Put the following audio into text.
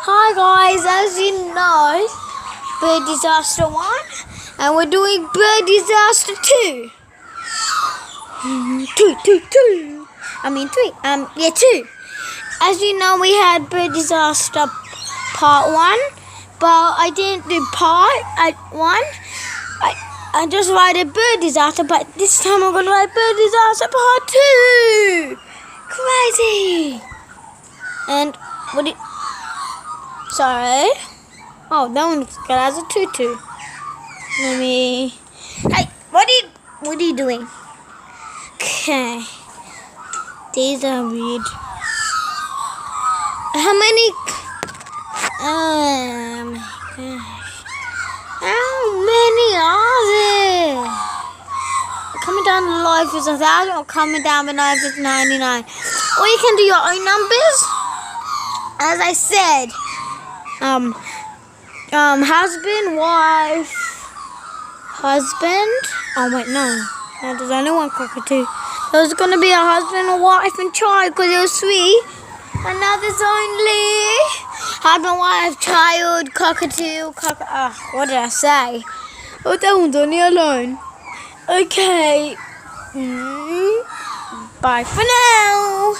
Hi guys, as you know, Bird Disaster 1 and we're doing Bird Disaster 2. 2. I mean 3. 2. As you know, we had Bird Disaster part 1, but I didn't do part 1. I just write a Bird Disaster, but this time I'm going to write Bird Disaster part 2. Crazy. And what did... Sorry. Oh, that one has a tutu. Let me... Hey, what are you doing? Okay. These are weird. How many... How many are there? Coming down the life is 1,000 or coming down the life is 99. Or you can do your own numbers. As I said, husband, wife, husband. Oh wait, no, there's only one cockatoo. There's gonna be a husband, a wife, and child because it was 3. And now there's only husband, wife, child, cockatoo, what did I say? Oh, that one's only alone. Okay. Bye for now.